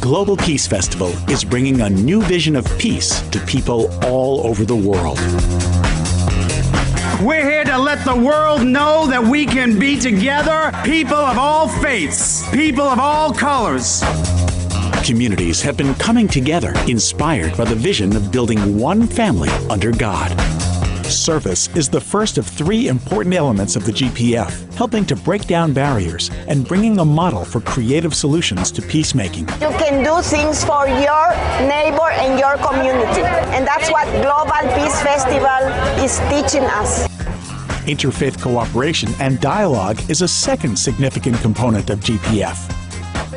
Global Peace Festival is bringing a new vision of peace to people all over the world. We're here to let the world know that we can be together, people of all faiths, people of all colors. Communities have been coming together, inspired by the vision of building one family under God. Service is the first of three important elements of the GPF, helping to break down barriers and bringing a model for creative solutions to peacemaking. You can do things for your neighbor and your community, and that's what Global Peace Festival is teaching us. Interfaith cooperation and dialogue is a second significant component of GPF.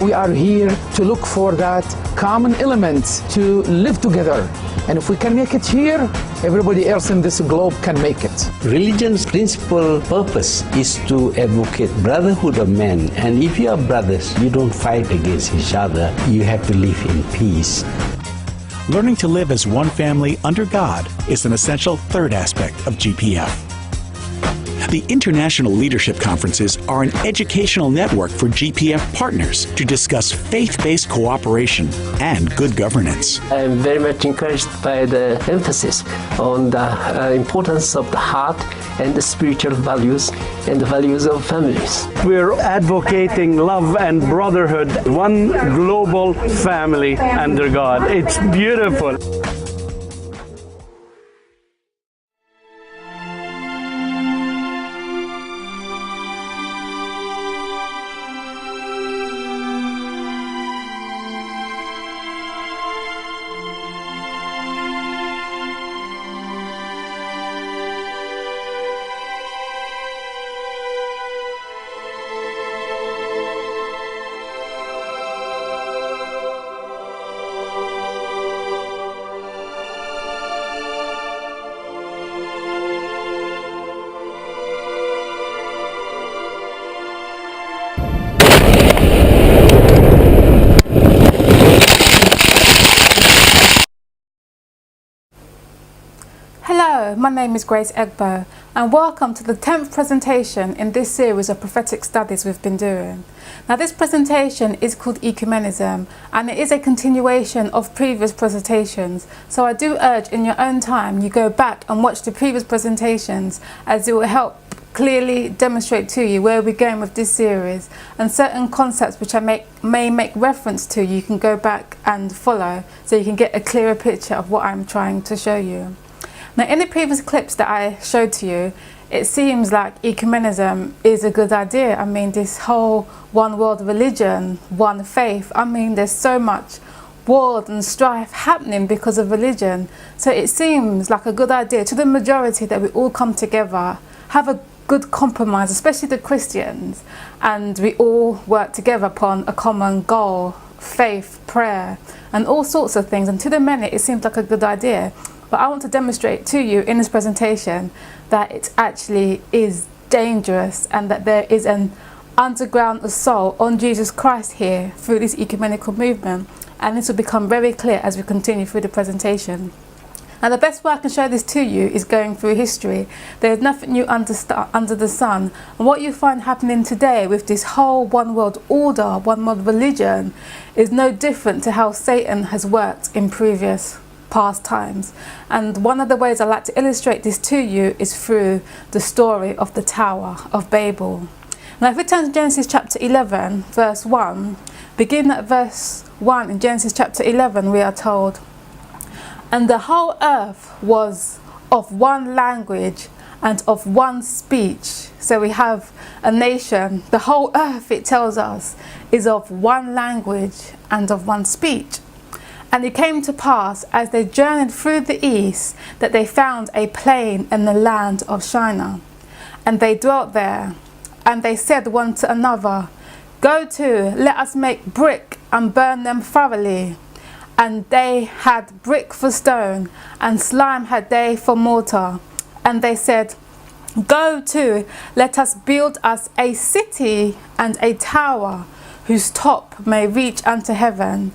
We are here to look for that common element to live together. And if we can make it here, everybody else in this globe can make it. Religion's principal purpose is to advocate brotherhood of men. And if you are brothers, you don't fight against each other. You have to live in peace. Learning to live as one family under God is an essential third aspect of GPF. The International Leadership Conferences are an educational network for GPF partners to discuss faith-based cooperation and good governance. I am very much encouraged by the emphasis on the importance of the heart and the spiritual values and the values of families. We're advocating love and brotherhood, one global family under God. It's beautiful. Hello, my name is Grace Egbo and welcome to the 10th presentation in this series of prophetic studies we've been doing. Now this presentation is called Oikoumene and it is a continuation of previous presentations, so I do urge in your own time you go back and watch the previous presentations, as it will help clearly demonstrate to you where we're going with this series, and certain concepts which I may make reference to you can go back and follow so you can get a clearer picture of what I'm trying to show you. Now in the previous clips that I showed to you, it seems like ecumenism is a good idea. I mean, this whole one world religion, one faith, I mean there's so much war and strife happening because of religion. So it seems like a good idea to the majority that we all come together, have a good compromise, especially the Christians, and we all work together upon a common goal, faith, prayer, and all sorts of things. And to the many, it seems like a good idea. But I want to demonstrate to you in this presentation that it actually is dangerous and that there is an underground assault on Jesus Christ here through this ecumenical movement. And this will become very clear as we continue through the presentation. Now the best way I can show this to you is going through history. There is nothing new under the sun. And what you find happening today with this whole one world order, one world religion, is no different to how Satan has worked in previous past times. And one of the ways I like to illustrate this to you is through the story of the Tower of Babel. Now if we turn to Genesis chapter 11 verse 1, beginning at verse 1 in Genesis chapter 11, we are told, "And the whole earth was of one language and of one speech." So we have a nation, the whole earth, it tells us, is of one language and of one speech. "And it came to pass, as they journeyed through the east, that they found a plain in the land of Shinar. And they dwelt there. And they said one to another, Go to, let us make brick and burn them thoroughly. And they had brick for stone, and slime had they for mortar. And they said, Go to, let us build us a city and a tower, whose top may reach unto heaven.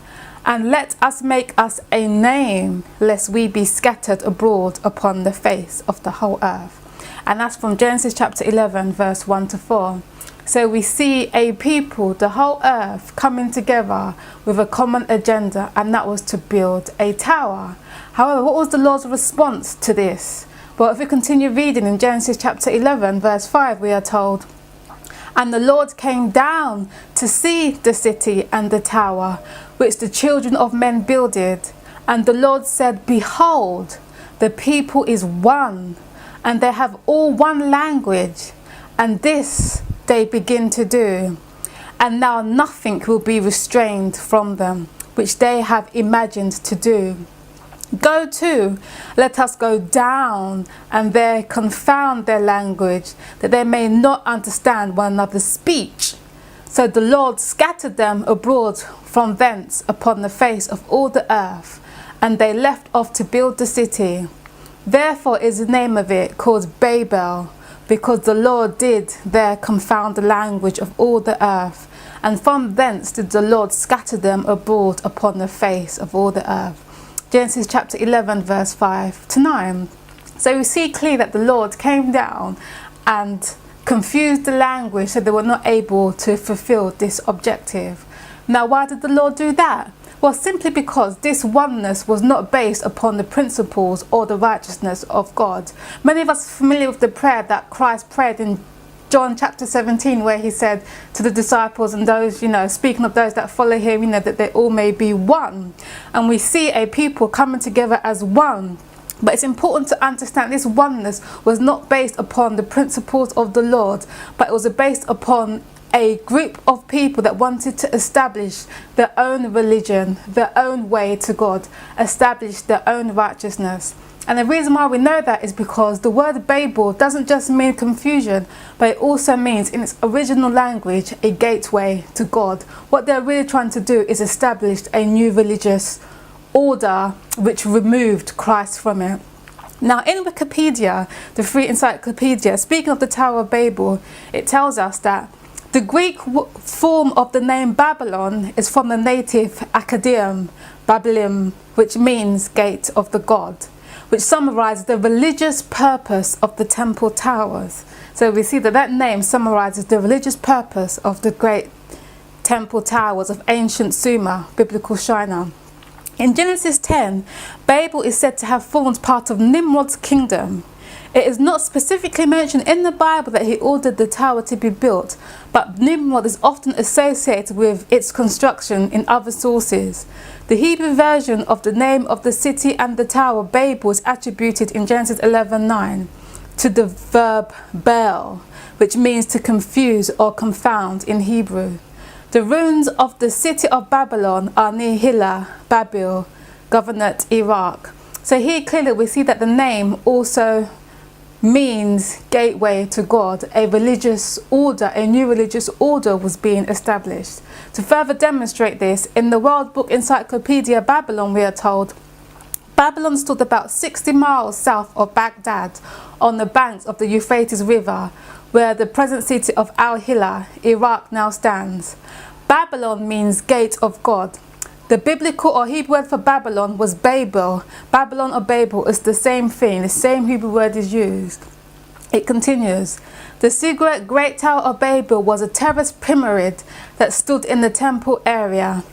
And let us make us a name, lest we be scattered abroad upon the face of the whole earth." And that's from Genesis chapter 11 verse 1 to 4. So we see a people, the whole earth, coming together with a common agenda, and that was to build a tower. However, what was the Lord's response to this? Well, if we continue reading in Genesis chapter 11, verse 5, we are told, "And the Lord came down to see the city and the tower, which the children of men builded. And the Lord said, Behold, the people is one, and they have all one language, and this they begin to do. And now nothing will be restrained from them, which they have imagined to do. Go to, let us go down, and there confound their language, that they may not understand one another's speech. So the Lord scattered them abroad from thence upon the face of all the earth, and they left off to build the city. Therefore is the name of it called Babel, because the Lord did there confound the language of all the earth, and from thence did the Lord scatter them abroad upon the face of all the earth." Genesis chapter 11 verse 5 to 9. So we see clearly that the Lord came down and confused the language so they were not able to fulfill this objective. Now, why did the Lord do that? Well, simply because this oneness was not based upon the principles or the righteousness of God. Many of us are familiar with the prayer that Christ prayed in John chapter 17, where he said to the disciples and those, speaking of those that follow him, that they all may be one. And we see a people coming together as one. But it's important to understand this oneness was not based upon the principles of the Lord, but it was based upon a group of people that wanted to establish their own religion, their own way to God, establish their own righteousness. And the reason why we know that is because the word Babel doesn't just mean confusion, but it also means in its original language a gateway to God. What they're really trying to do is establish a new religious order which removed Christ from it. Now in Wikipedia, the free encyclopedia, speaking of the Tower of Babel, it tells us that the Greek form of the name Babylon is from the native Akkadian, Babylon, which means gate of the god, which summarizes the religious purpose of the temple towers. So we see that name summarizes the religious purpose of the great temple towers of ancient Sumer, biblical Shinar. In Genesis 10, Babel is said to have formed part of Nimrod's kingdom. It is not specifically mentioned in the Bible that he ordered the tower to be built, but Nimrod is often associated with its construction in other sources. The Hebrew version of the name of the city and the tower, Babel, is attributed in Genesis 11:9 to the verb Bel, which means to confuse or confound in Hebrew. The ruins of the city of Babylon are near Hilla, Babil, Governorate, Iraq. So here clearly we see that the name also means gateway to God. A religious order, a new religious order was being established. To further demonstrate this, in the World Book Encyclopedia Babylon we are told, Babylon stood about 60 miles south of Baghdad on the banks of the Euphrates River, where the present city of Al-Hilla, Iraq, now stands. Babylon means gate of God. The biblical or Hebrew word for Babylon was Babel. Babylon or Babel is the same thing, the same Hebrew word is used. It continues, the Ziggurat Great Tower of Babel was a terraced pyramid that stood in the temple area.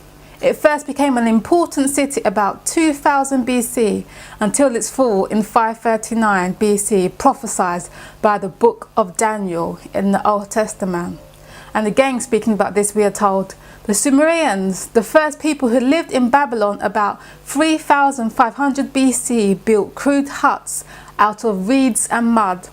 It first became an important city about 2000 BC until its fall in 539 BC, prophesied by the book of Daniel in the Old Testament. And again, speaking about this, we are told, the Sumerians, the first people who lived in Babylon about 3500 BC, built crude huts out of reeds and mud.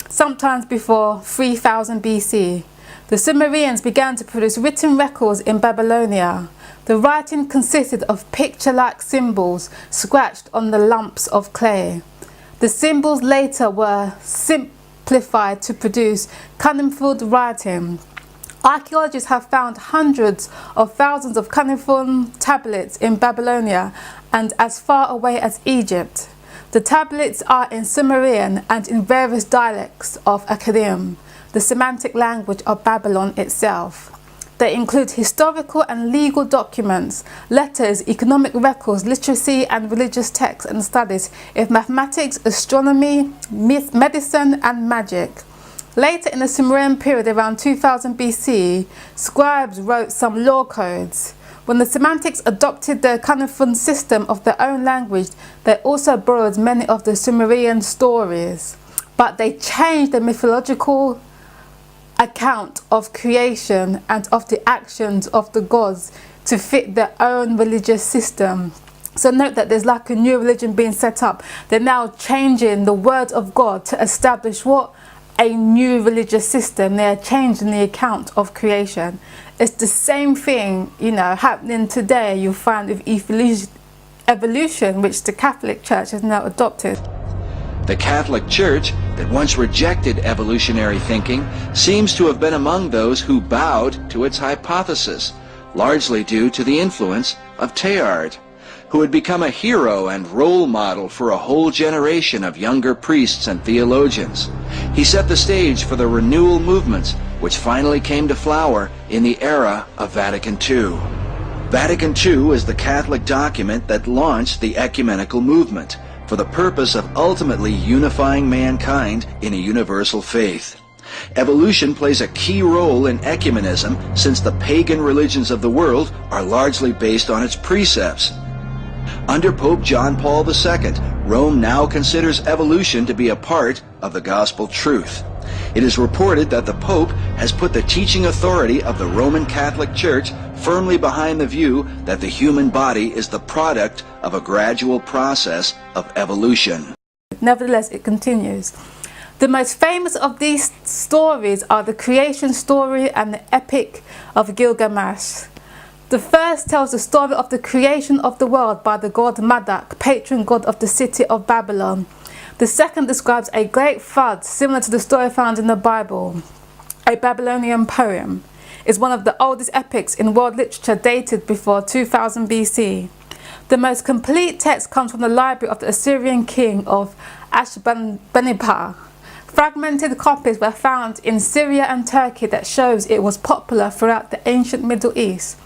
Sometimes before 3000 BC, the Sumerians began to produce written records in Babylonia. The writing consisted of picture-like symbols scratched on the lumps of clay. The symbols later were simplified to produce cuneiform writing. Archaeologists have found hundreds of thousands of cuneiform tablets in Babylonia and as far away as Egypt. The tablets are in Sumerian and in various dialects of Akkadian, the Semitic language of Babylon itself. They include historical and legal documents, letters, economic records, literacy and religious texts and studies in mathematics, astronomy, medicine and magic. Later in the Sumerian period, around 2000 BC, scribes wrote some law codes. When the Semantics adopted the cuneiform system of their own language, they also borrowed many of the Sumerian stories, but they changed the mythological account of creation and of the actions of the gods to fit their own religious system. So note that there's like a new religion being set up. They're now changing the word of God to establish what? A new religious system. They're changing the account of creation. It's the same thing, you know, happening today. You'll find with evolution, which the Catholic Church has now adopted. The Catholic Church, that once rejected evolutionary thinking, seems to have been among those who bowed to its hypothesis, largely due to the influence of Teilhard, who had become a hero and role model for a whole generation of younger priests and theologians. He set the stage for the renewal movements, which finally came to flower in the era of Vatican II. Vatican II is the Catholic document that launched the ecumenical movement for the purpose of ultimately unifying mankind in a universal faith. Evolution plays a key role in ecumenism, since the pagan religions of the world are largely based on its precepts. Under Pope John Paul II, Rome now considers evolution to be a part of the gospel truth. It is reported that the Pope has put the teaching authority of the Roman Catholic Church firmly behind the view that the human body is the product of a gradual process of evolution. Nevertheless, it continues. The most famous of these stories are the creation story and the epic of Gilgamesh. The first tells the story of the creation of the world by the god Marduk, patron god of the city of Babylon. The second describes a great flood similar to the story found in the Bible. A Babylonian poem is one of the oldest epics in world literature, dated before 2000 BC. The most complete text comes from the library of the Assyrian king of Ashurbanipal. Fragmented copies were found in Syria and Turkey that shows it was popular throughout the ancient Middle East.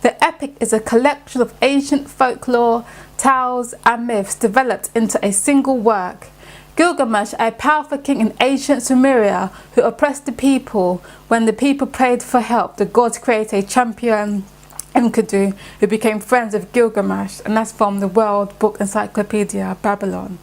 The epic is a collection of ancient folklore, tales and myths developed into a single work. Gilgamesh, a powerful king in ancient Sumeria who oppressed the people, when the people prayed for help, the gods created a champion, Enkidu, who became friends of Gilgamesh, and that's from the World Book Encyclopedia, Babylon.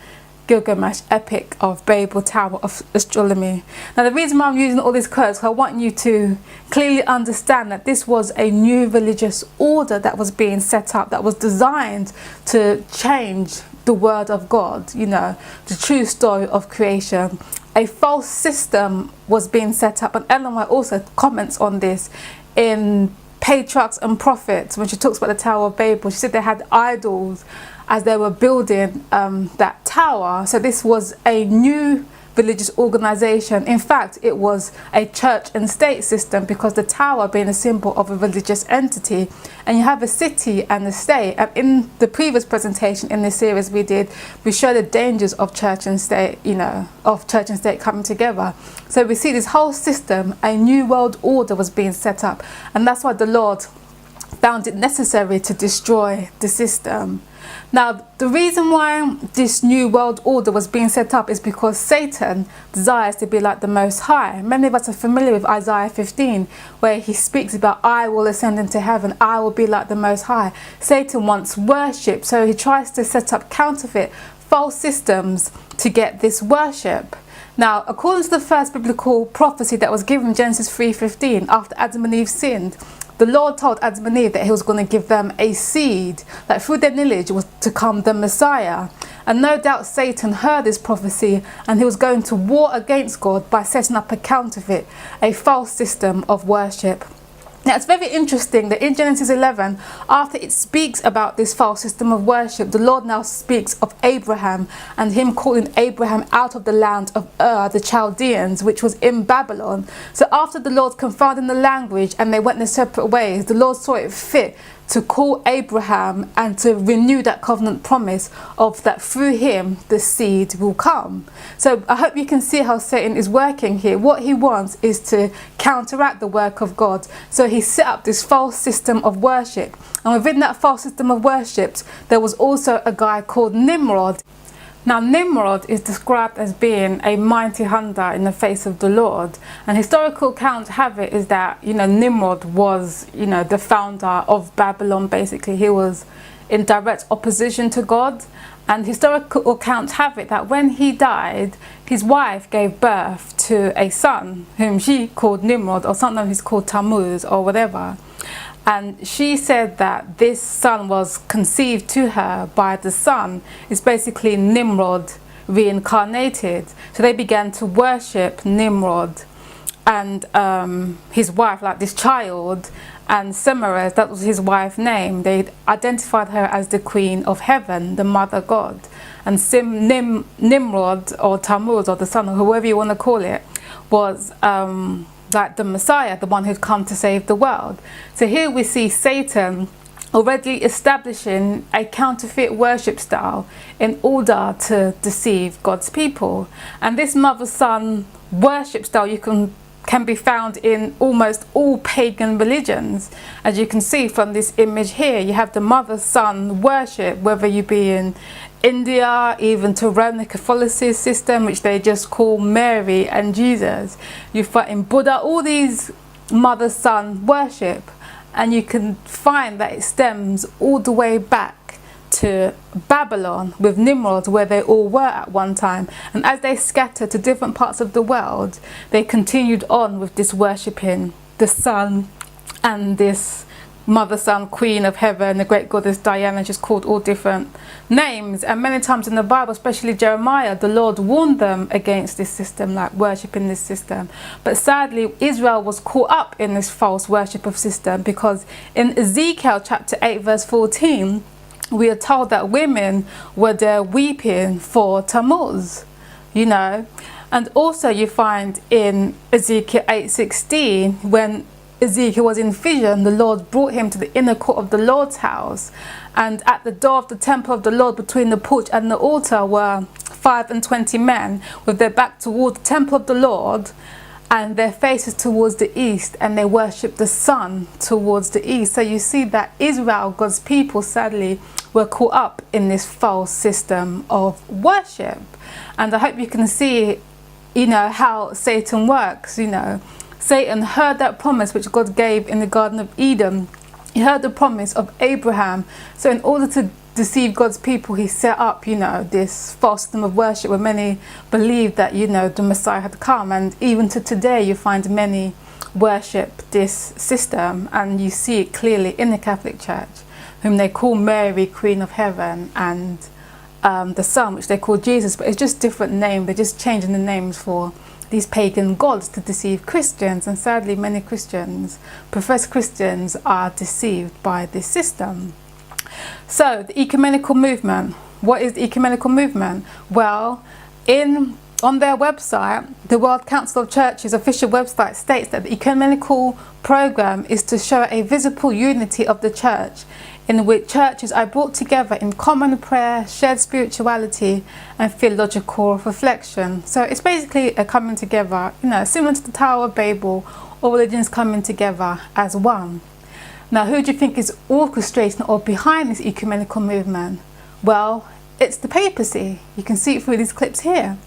Gilgamesh, epic of Babel, Tower of Astronomy. Now the reason why I'm using all these quotes is I want you to clearly understand that this was a new religious order that was being set up, that was designed to change the word of God, you know, the true story of creation. A false system was being set up, and Ellen White also comments on this in Patriarchs and Prophets when she talks about the Tower of Babel. She said they had idols as they were building that tower. So this was a new religious organization. In fact, it was a church and state system, because the tower being a symbol of a religious entity, and you have a city and a state. And in the previous presentation in this series we showed the dangers of church and state, you know, of church and state coming together. So we see this whole system, a new world order was being set up, and that's why the Lord found it necessary to destroy the system. Now, the reason why this new world order was being set up is because Satan desires to be like the Most High. Many of us are familiar with Isaiah 15, where he speaks about, I will ascend into heaven, I will be like the Most High. Satan wants worship, so he tries to set up counterfeit, false systems to get this worship. Now, according to the first biblical prophecy that was given in Genesis 3:15, after Adam and Eve sinned, the Lord told Adam and Eve that he was going to give them a seed, that through their lineage was to come the Messiah. And no doubt Satan heard this prophecy, and he was going to war against God by setting up a counterfeit, a false system of worship. Now, it's very interesting that in Genesis 11, after it speaks about this false system of worship, the Lord now speaks of Abraham and him calling Abraham out of the land of the Chaldeans, which was in Babylon. So after the Lord confounded the language and they went their separate ways, the Lord saw it fit to call Abraham and to renew that covenant promise of that through him the seed will come. So I hope you can see how Satan is working here. What he wants is to counteract the work of God. So he set up this false system of worship, and within that false system of worship there was also a guy called Nimrod. Now, Nimrod is described as being a mighty hunter in the face of the Lord. And historical accounts have it is that, Nimrod was, the founder of Babylon, basically. He was in direct opposition to God. And historical accounts have it that when he died, his wife gave birth to a son, whom she called Nimrod, or sometimes he's called Tammuz, or whatever. And she said that this son was conceived to her by the sun. It's basically Nimrod reincarnated. So they began to worship Nimrod and his wife, like this child, and Semirez, that was his wife's name. They identified her as the Queen of Heaven, the Mother God. And Nimrod, or Tammuz, or the son, or whoever you want to call it, was like the Messiah, the one who'd come to save the world. So here we see Satan already establishing a counterfeit worship style in order to deceive God's people. And this mother-son worship style can be found in almost all pagan religions. As you can see from this image here, you have the mother-son worship, whether you be in India, even to Roman Catholicism system, which they just call Mary and Jesus. You find in Buddha all these mother-son worship, and you can find that it stems all the way back to Babylon with Nimrod, where they all were at one time. And as they scattered to different parts of the world, they continued on with this worshipping the sun and this Mother, Son, Queen of Heaven, the great goddess Diana, just called all different names. And many times in the Bible, especially Jeremiah, the Lord warned them against this system, like worshipping this system. But sadly, Israel was caught up in this false worship of system, because in Ezekiel chapter 8 verse 14, we are told that women were there weeping for Tammuz, And also you find in Ezekiel 8:16, when Ezekiel was in vision, the Lord brought him to the inner court of the Lord's house, and at the door of the temple of the Lord, between the porch and the altar, were 25 men with their back toward the temple of the Lord and their faces towards the east, and they worshipped the sun towards the east. So you see that Israel, God's people, sadly were caught up in this false system of worship. And I hope you can see, how Satan works. Satan heard that promise which God gave in the Garden of Eden. He heard the promise of Abraham. So in order to deceive God's people, he set up, this false system of worship where many believed that, the Messiah had come. And even to today, you find many worship this system. And you see it clearly in the Catholic Church, whom they call Mary, Queen of Heaven, and the Son, which they call Jesus. But it's just different names. They're just changing the names for these pagan gods to deceive Christians. And sadly, many professed Christians are deceived by this system. So the ecumenical movement. What is the ecumenical movement? Well, on their website, the World Council of Churches official website states that the ecumenical program is to show a visible unity of the church, in which churches are brought together in common prayer, shared spirituality, and theological reflection. So it's basically a coming together, similar to the Tower of Babel, all religions coming together as one. Now, who do you think is orchestrating or behind this ecumenical movement? Well, it's the papacy. You can see it through these clips here.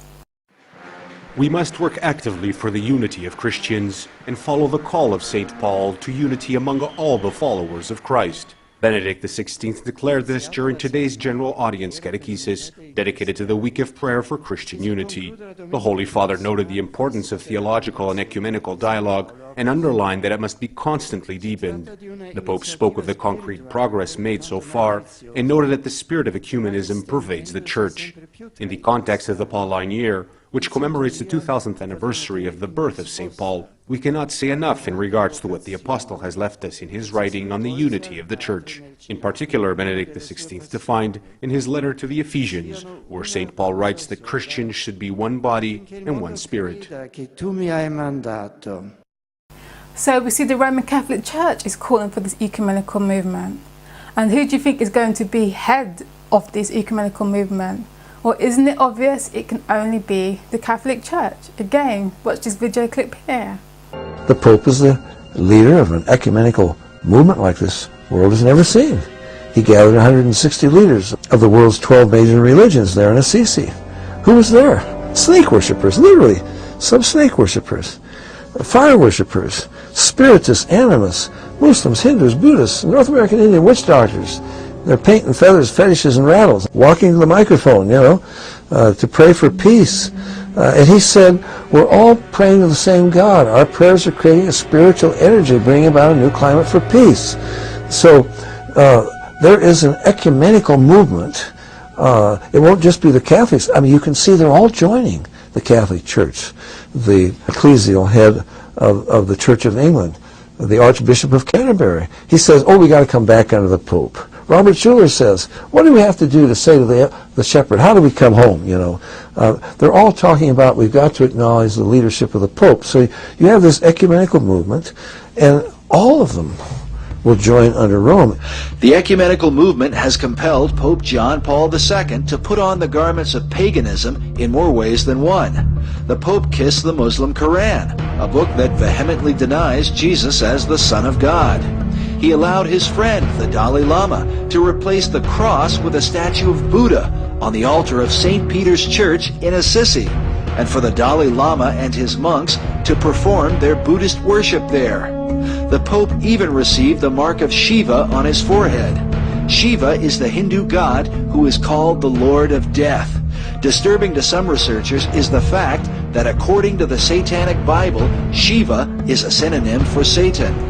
We must work actively for the unity of Christians and follow the call of St. Paul to unity among all the followers of Christ. Benedict XVI declared this during today's General Audience Catechesis, dedicated to the Week of Prayer for Christian Unity. The Holy Father noted the importance of theological and ecumenical dialogue and underlined that it must be constantly deepened. The Pope spoke of the concrete progress made so far and noted that the spirit of ecumenism pervades the Church. In the context of the Pauline year, which commemorates the 2000th anniversary of the birth of St. Paul, we cannot say enough in regards to what the Apostle has left us in his writing on the unity of the Church. In particular, Benedict XVI defined in his letter to the Ephesians, where St. Paul writes that Christians should be one body and one spirit. So we see the Roman Catholic Church is calling for this ecumenical movement. And who do you think is going to be head of this ecumenical movement? Well, isn't it obvious? It can only be the Catholic Church. Again, watch this video clip here. The Pope is the leader of an ecumenical movement like this world has never seen. He gathered 160 leaders of the world's 12 major religions there in Assisi. Who was there? Snake worshippers, literally. Some snake worshippers. Fire worshippers. Spiritists, animists, Muslims, Hindus, Buddhists, North American Indian witch doctors. They're painting feathers, fetishes, and rattles, walking to the microphone, to pray for peace. And he said, we're all praying to the same God. Our prayers are creating a spiritual energy, bringing about a new climate for peace. So there is an ecumenical movement. It won't just be the Catholics. I mean, you can see they're all joining the Catholic Church. The ecclesial head of the Church of England, the Archbishop of Canterbury, he says, we got to come back under the Pope. Robert Schuller says, what do we have to do to say to the shepherd, how do we come home, They're all talking about we've got to acknowledge the leadership of the Pope. So you have this ecumenical movement, and all of them will join under Rome. The ecumenical movement has compelled Pope John Paul II to put on the garments of paganism in more ways than one. The Pope kissed the Muslim Quran, a book that vehemently denies Jesus as the Son of God. He allowed his friend, the Dalai Lama, to replace the cross with a statue of Buddha on the altar of St. Peter's Church in Assisi, and for the Dalai Lama and his monks to perform their Buddhist worship there. The Pope even received the mark of Shiva on his forehead. Shiva is the Hindu god who is called the Lord of Death. Disturbing to some researchers is the fact that according to the Satanic Bible, Shiva is a synonym for Satan.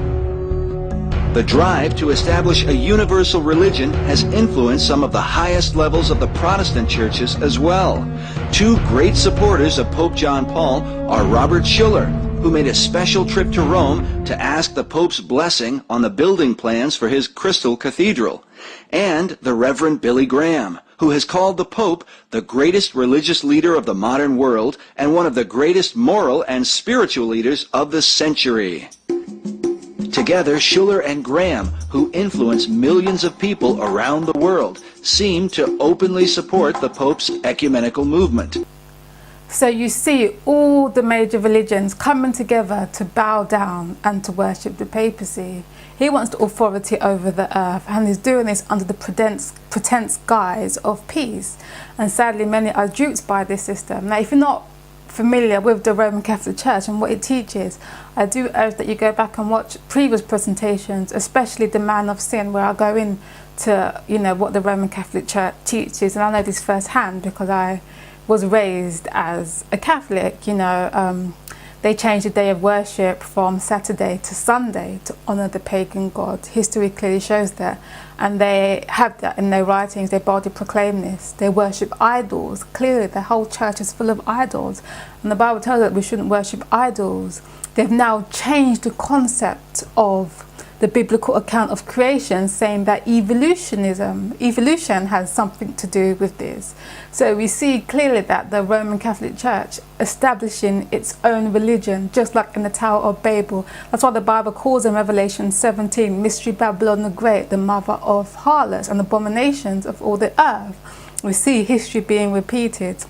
The drive to establish a universal religion has influenced some of the highest levels of the Protestant churches as well. Two great supporters of Pope John Paul are Robert Schuller, who made a special trip to Rome to ask the Pope's blessing on the building plans for his Crystal Cathedral, and the Reverend Billy Graham, who has called the Pope the greatest religious leader of the modern world and one of the greatest moral and spiritual leaders of the century. Together, Schuller and Graham, who influence millions of people around the world, seem to openly support the Pope's ecumenical movement. So you see all the major religions coming together to bow down and to worship the papacy. He wants the authority over the earth, and he's doing this under the pretense guise of peace. And sadly, many are duped by this system. Now, if you're not familiar with the Roman Catholic Church and what it teaches, I do urge that you go back and watch previous presentations, especially the Man of Sin, where I go into what the Roman Catholic Church teaches. And I know this firsthand because I was raised as a Catholic. They changed the day of worship from Saturday to Sunday to honour the pagan god. History clearly shows that, and they have that in their writings. They boldly proclaim this. They worship idols. Clearly the whole church is full of idols, and the Bible tells us that we shouldn't worship idols. They've now changed the concept of the biblical account of creation, saying that evolution has something to do with this. So we see clearly that the Roman Catholic Church establishing its own religion, just like in the Tower of Babel. That's why the Bible calls in Revelation 17, Mystery Babylon the Great, the mother of harlots and abominations of all the earth. We see history being repeated,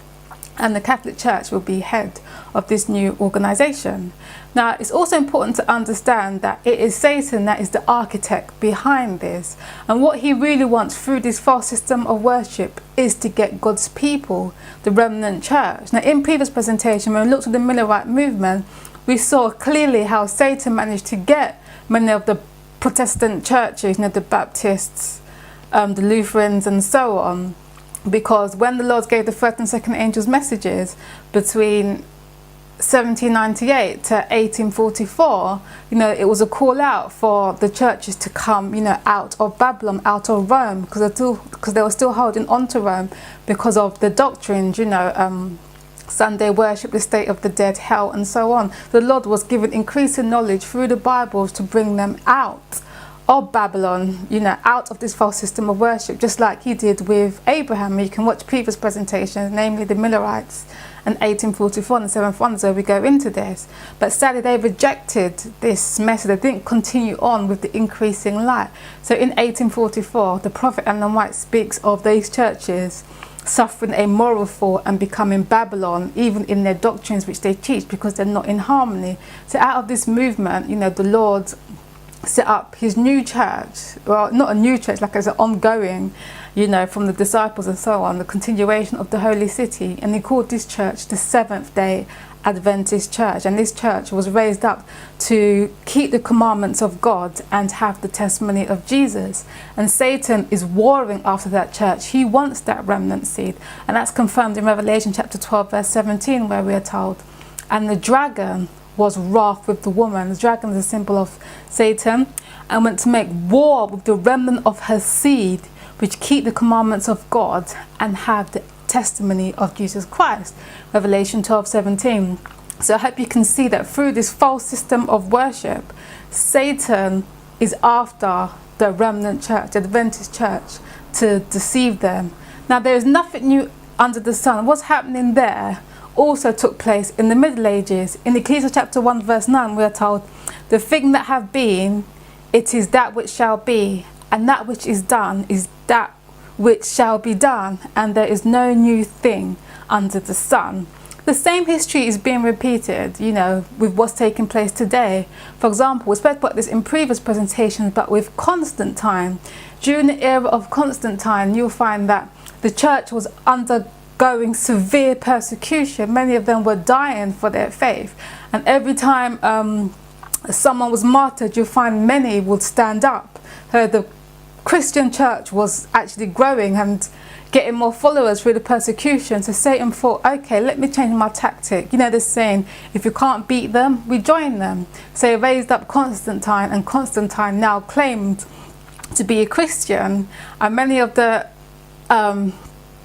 and the Catholic Church will be head of this new organization. Now, it's also important to understand that it is Satan that is the architect behind this, and what he really wants through this false system of worship is to get God's people, the remnant church. Now, in previous presentation, when we looked at the Millerite movement, we saw clearly how Satan managed to get many of the Protestant churches, the Baptists, the Lutherans and so on, because when the Lord gave the first and second angels messages between 1798 to 1844, it was a call out for the churches to come, out of Babylon, out of Rome, because they were still holding on to Rome because of the doctrines, Sunday worship, the state of the dead, hell, and so on. The Lord was given increasing knowledge through the Bibles to bring them out of Babylon, out of this false system of worship, just like he did with Abraham. You can watch previous presentations, namely the Millerites and 1844 and the Seventh Wonders, where we go into this. But sadly, they rejected this message. They didn't continue on with the increasing light. So in 1844, the prophet Ellen White speaks of these churches suffering a moral fall and becoming Babylon, even in their doctrines which they teach, because they're not in harmony. So out of this movement, the Lord set up his new church. Well, not a new church, like it's an ongoing, from the disciples and so on, the continuation of the Holy City. And he called this church the Seventh-day Adventist Church. And this church was raised up to keep the commandments of God and have the testimony of Jesus. And Satan is warring after that church. He wants that remnant seed. And that's confirmed in Revelation chapter 12, verse 17, where we are told, and the dragon was wroth with the woman. The dragon is a symbol of Satan, and went to make war with the remnant of her seed, which keep the commandments of God and have the testimony of Jesus Christ. Revelation 12:17. So I hope you can see that through this false system of worship, Satan is after the remnant church, the Adventist church, to deceive them. Now there is nothing new under the sun. What's happening there also took place in the Middle Ages. In Ecclesiastes chapter 1 verse 9 we are told, the thing that have been, it is that which shall be, and that which is done is that which shall be done, and there is no new thing under the sun. The same history is being repeated, with what's taking place today. For example, we spoke about this in previous presentations, but with Constantine, during the era of Constantine, you'll find that the church was undergoing severe persecution. Many of them were dying for their faith, and every time someone was martyred, you'll find many would stand up. The Christian church was actually growing and getting more followers through the persecution. So Satan thought, okay, let me change my tactic. This saying, if you can't beat them, we join them. So he raised up Constantine, and Constantine now claimed to be a Christian, and many of the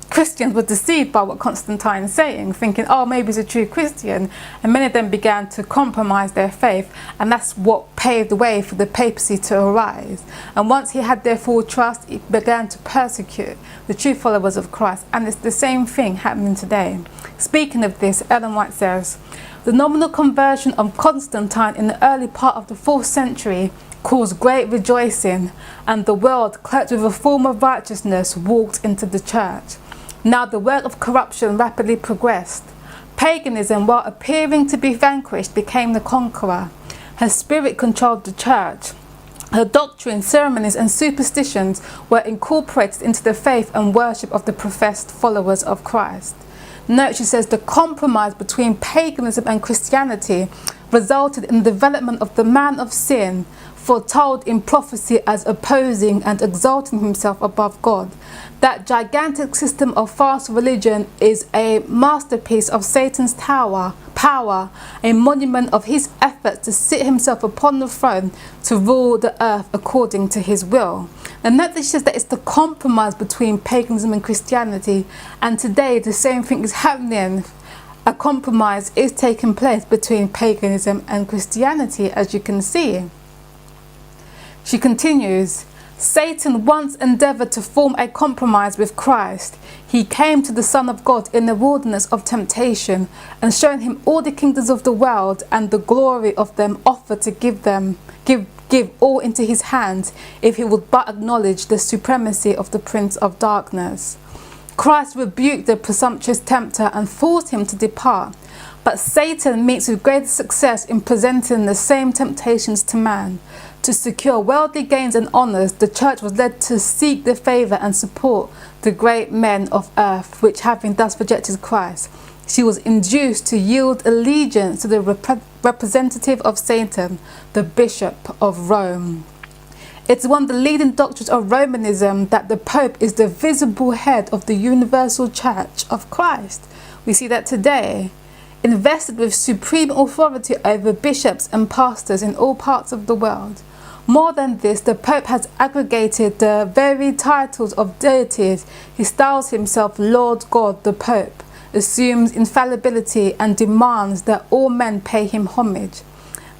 Christians were deceived by what Constantine is saying, thinking, oh, maybe he's a true Christian, and many of them began to compromise their faith, and that's what paved the way for the papacy to arise. And once he had their full trust, he began to persecute the true followers of Christ, and it's the same thing happening today. Speaking of this, Ellen White says, the nominal conversion of Constantine in the early part of the 4th century caused great rejoicing, and the world, cloaked with a form of righteousness, walked into the church. Now the work of corruption rapidly progressed. Paganism, while appearing to be vanquished, became the conqueror. Her spirit controlled the church. Her doctrine, ceremonies and superstitions were incorporated into the faith and worship of the professed followers of Christ. Note, she says, the compromise between paganism and Christianity resulted in the development of the man of sin, foretold in prophecy as opposing and exalting himself above God. That gigantic system of false religion is a masterpiece of Satan's power, a monument of his efforts to sit himself upon the throne to rule the earth according to his will. And note that she says that it's the compromise between paganism and Christianity, and today the same thing is happening. A compromise is taking place between paganism and Christianity, as you can see. She continues, Satan once endeavoured to form a compromise with Christ. He came to the Son of God in the wilderness of temptation, and showing him all the kingdoms of the world and the glory of them, offered to give all into his hand, if he would but acknowledge the supremacy of the Prince of Darkness. Christ rebuked the presumptuous tempter and forced him to depart. But Satan meets with greater success in presenting the same temptations to man. To secure worldly gains and honours, the church was led to seek the favour and support the great men of earth, which having thus rejected Christ, she was induced to yield allegiance to the representative of Satan, the Bishop of Rome. It's one of the leading doctrines of Romanism that the Pope is the visible head of the universal church of Christ. We see that today, invested with supreme authority over bishops and pastors in all parts of the world. More than this, the Pope has aggregated the very titles of deities. He styles himself Lord God the Pope, assumes infallibility, and demands that all men pay him homage.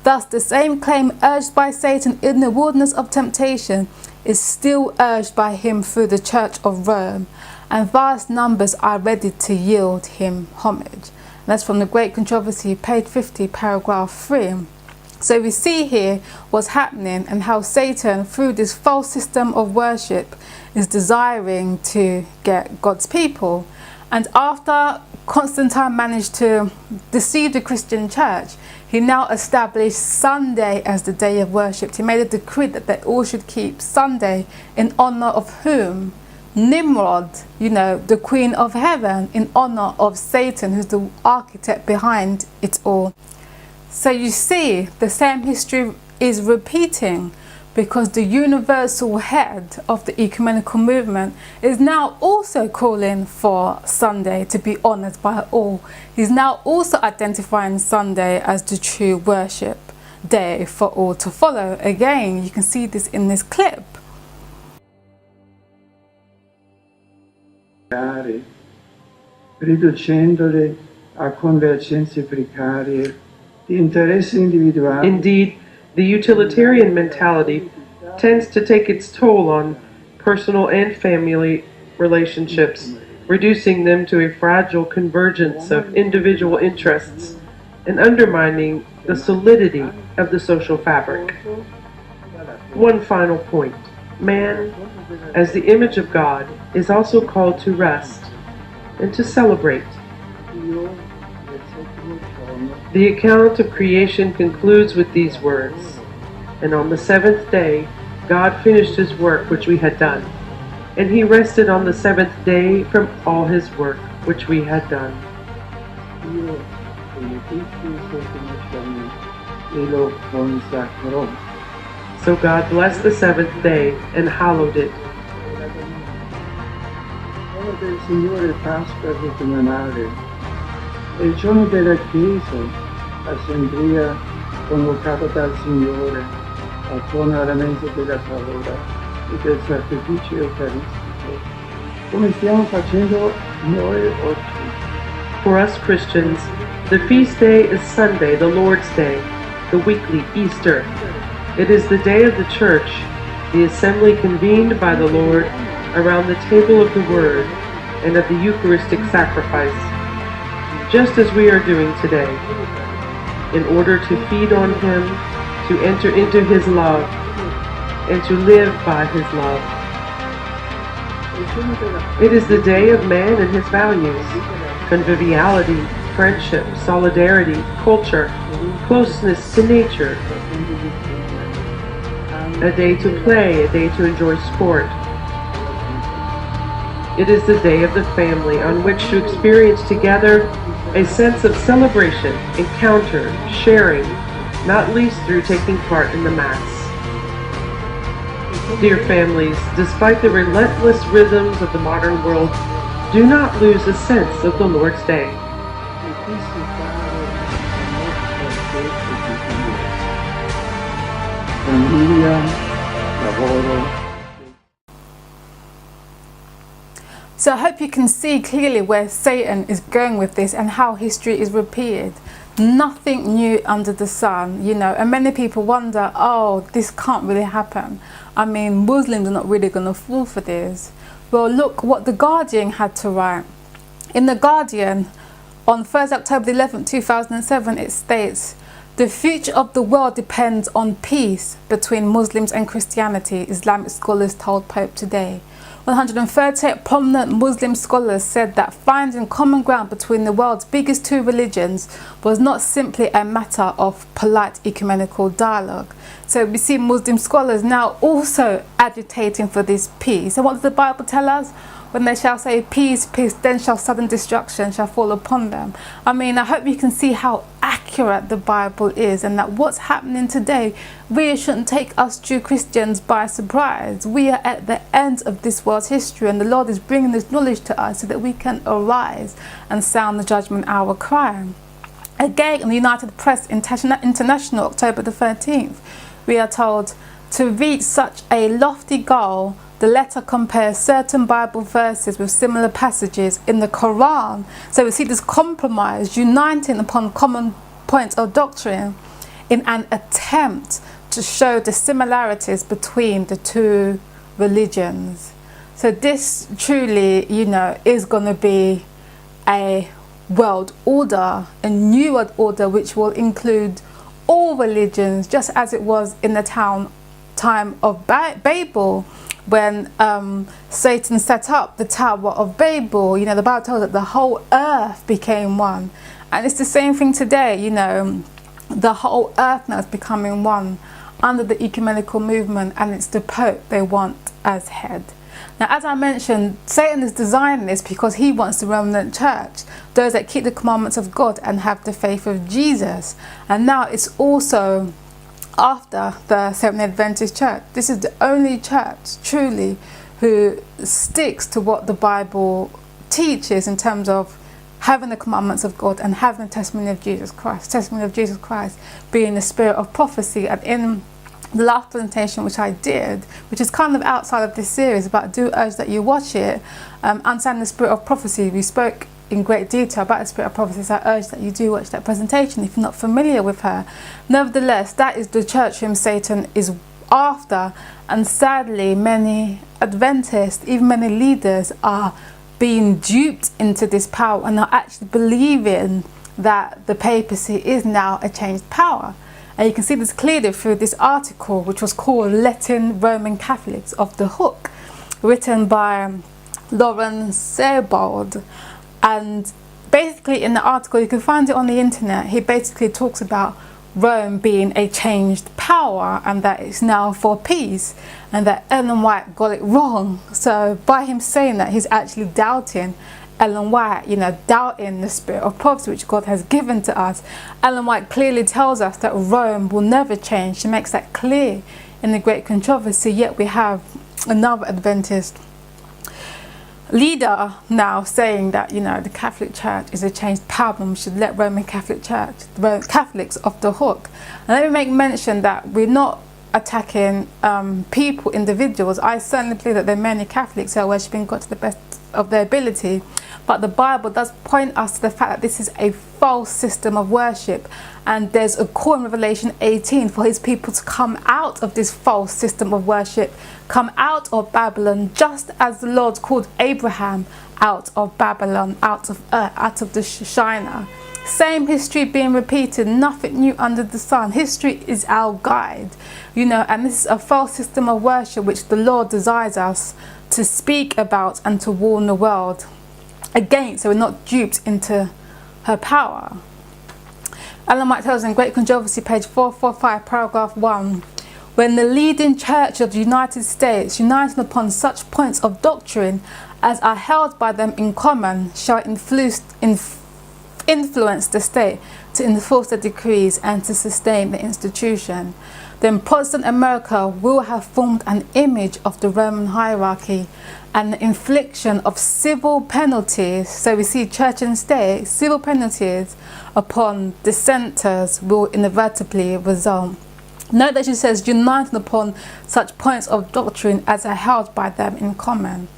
Thus, the same claim urged by Satan in the wilderness of temptation is still urged by him through the Church of Rome, and vast numbers are ready to yield him homage. And that's from The Great Controversy, page 50, paragraph 3. So we see here what's happening and how Satan, through this false system of worship, is desiring to get God's people. And after Constantine managed to deceive the Christian church, he now established Sunday as the day of worship. He made a decree that they all should keep Sunday in honor of whom? Nimrod, the queen of heaven, in honor of Satan, who's the architect behind it all. So you see, the same history is repeating, because the universal head of the ecumenical movement is now also calling for Sunday to be honoured by all. He's now also identifying Sunday as the true worship day for all to follow. Again, you can see this in this clip. Riducendole a convergenze precarie di interessi individuali. Indeed, the utilitarian mentality tends to take its toll on personal and family relationships, reducing them to a fragile convergence of individual interests and undermining the solidity of the social fabric. One final point. Man, as the image of God, is also called to rest and to celebrate. The account of creation concludes with these words, "And on the seventh day, God finished his work which we had done, and he rested on the seventh day from all his work which we had done." So God blessed the seventh day and hallowed it. Del Signore Pasqua settimanale è il giorno della Chiesa, assemblea convocata dal Signore attorno alla mensa della parola e del sacrificio eucaristico, come stiamo facendo noi oggi. For us Christians, the feast day is Sunday, the Lord's Day, the weekly Easter. It is the day of the church, the assembly convened by the Lord around the table of the Word and of the Eucharistic sacrifice, just as we are doing today, in order to feed on Him, to enter into His love, and to live by His love. It is the day of man and his values, conviviality, friendship, solidarity, culture, closeness to nature, a day to play, a day to enjoy sport. It is the day of the family on which to experience together a sense of celebration, encounter, sharing, not least through taking part in the Mass. Dear families, despite the relentless rhythms of the modern world, do not lose a sense of the Lord's Day. So I hope you can see clearly where Satan is going with this and how history is repeated. Nothing new under the sun, and many people wonder, oh, this can't really happen. I mean, Muslims are not really going to fall for this. Well, look what The Guardian had to write. In The Guardian, on Thursday, October 11, 2007, it states, "The future of the world depends on peace between Muslims and Christianity," Islamic scholars told Pope today. 138 prominent Muslim scholars said that finding common ground between the world's biggest two religions was not simply a matter of polite ecumenical dialogue. So we see Muslim scholars now also agitating for this peace. And what does the Bible tell us? When they shall say peace, peace, then shall sudden destruction shall fall upon them. I mean, I hope you can see how accurate the Bible is, and that what's happening today really shouldn't take us Jew Christians by surprise. We are at the end of this world's history, and the Lord is bringing this knowledge to us so that we can arise and sound the judgment hour cry. Again, in the United Press International, October the 13th, we are told, to reach such a lofty goal, the letter compares certain Bible verses with similar passages in the Quran. So we see this compromise uniting upon common points of doctrine in an attempt to show the similarities between the two religions. So this truly, is going to be a world order, a new world order, which will include all religions, just as it was in the time of Babel, when Satan set up the Tower of Babel. You know, the Bible tells us that the whole earth became one. And it's the same thing today, you know, the whole earth now is becoming one under the ecumenical movement, and it's the Pope they want as head. Now, as I mentioned, Satan is designing this because he wants the remnant church, those that keep the commandments of God and have the faith of Jesus. And now it's also after the Seventh-day Adventist church. This is the only church truly who sticks to what the Bible teaches in terms of having the commandments of God and having the testimony of Jesus Christ. Testimony of Jesus Christ being the spirit of prophecy. And in the last presentation which I did, which is kind of outside of this series, but I do urge that you watch it, Understanding the Spirit of Prophecy, we spoke in great detail about the Spirit of Prophecy, so I urge that you do watch that presentation if you're not familiar with her. Nevertheless, that is the church whom Satan is after, and sadly many Adventists, even many leaders, are being duped into this power and are actually believing that the papacy is now a changed power. And you can see this clearly through this article, which was called Letting Roman Catholics Off the Hook, written by Lauren Sebald. And basically in the article, you can find it on the internet, he basically talks about Rome being a changed power and that it's now for peace, and that Ellen White got it wrong. So by him saying that, he's actually doubting Ellen White, you know, doubting the spirit of prophecy which God has given to us. Ellen White clearly tells us that Rome will never change. She makes that clear in the Great Controversy, yet we have another Adventist leader now saying that, you know, the Catholic Church is a changed power and we should let Roman Catholic Church, the Roman Catholics, off the hook. And let me make mention that we're not attacking people, individuals. I certainly believe that there are many Catholics who are worshipping God to the best of their ability, but the Bible does point us to the fact that this is a false system of worship, and there's a call in Revelation 18 for his people to come out of this false system of worship, come out of Babylon, just as the Lord called Abraham out of Babylon, out of the Shinar. Same history being repeated, nothing new under the sun. History is our guide, you know, and this is a false system of worship which the Lord desires us to speak about and to warn the world against, so we're not duped into her power. Ellen White tells us in Great Controversy, page 445, paragraph 1, when the leading church of the United States, uniting upon such points of doctrine as are held by them in common, shall influence the state to enforce the decrees and to sustain the institution, then Protestant America will have formed an image of the Roman hierarchy, and the infliction of civil penalties, so we see church and state, civil penalties upon dissenters will inevitably result. Note that she says, uniting upon such points of doctrine as are held by them in common.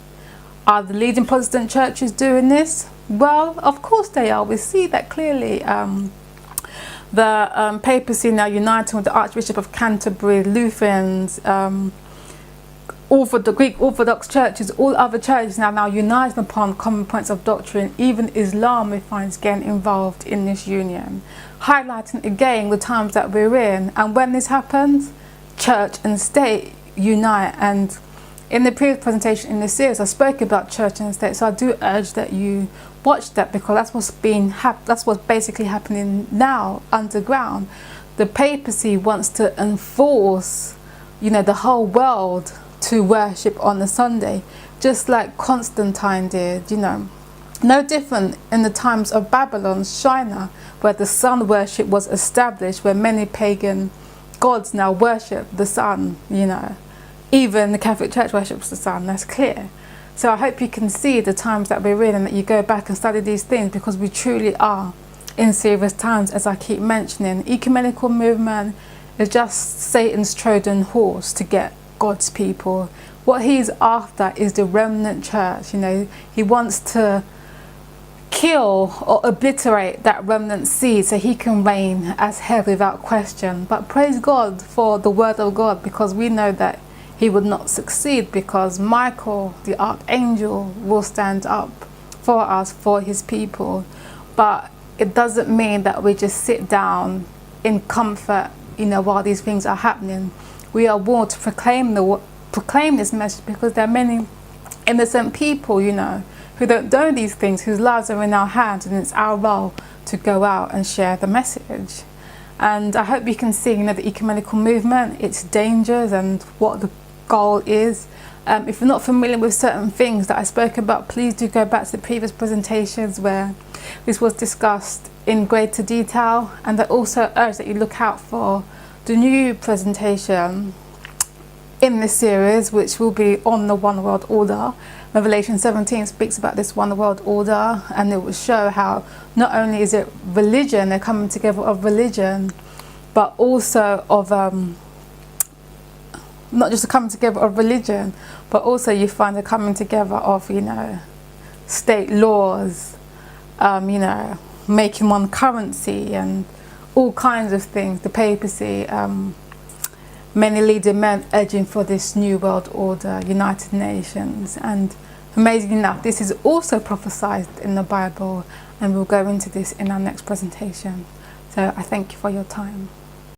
Are the leading Protestant churches doing this? Well, of course they are. We see that clearly. The papacy now uniting with the Archbishop of Canterbury, Lutherans, the Greek Orthodox churches, all other churches now uniting upon common points of doctrine. Even Islam we find is getting involved in this union, highlighting again the times that we're in. And when this happens, church and state unite. And in the previous presentation in this series, I spoke about church and state, so I do urge that you watch that, because that's what's basically happening now underground. The papacy wants to enforce, you know, the whole world to worship on a Sunday, just like Constantine did, you know. No different in the times of Babylon's Shinar, where the sun worship was established, where many pagan gods now worship the sun, you know. Even the Catholic Church worships the sun, that's clear. So I hope you can see the times that we're in, and that you go back and study these things, because we truly are in serious times, as I keep mentioning. Ecumenical movement is just Satan's Trojan horse to get God's people. What he's after is the remnant church. You know, he wants to kill or obliterate that remnant seed so he can reign as head without question. But praise God for the word of God, because we know that he would not succeed, because Michael, the archangel, will stand up for us, for his people. But it doesn't mean that we just sit down in comfort, you know, while these things are happening. We are warned to proclaim the proclaim this message, because there are many innocent people, you know, who don't know these things, whose lives are in our hands, and it's our role to go out and share the message. And I hope you can see, you know, the ecumenical movement, its dangers and what the goal is. If you're not familiar with certain things that I spoke about, please do go back to the previous presentations where this was discussed in greater detail. And I also urge that you look out for the new presentation in this series, which will be on the One World Order. Revelation 17 speaks about this One World Order, and it will show how not only is it religion, they're coming together of religion, but also of not just a coming together of religion, but also you find the coming together of, you know, state laws, you know, making one currency and all kinds of things, the papacy, many leading men urging for this new world order, United Nations. And amazingly enough, this is also prophesied in the Bible, and we'll go into this in our next presentation. So I thank you for your time.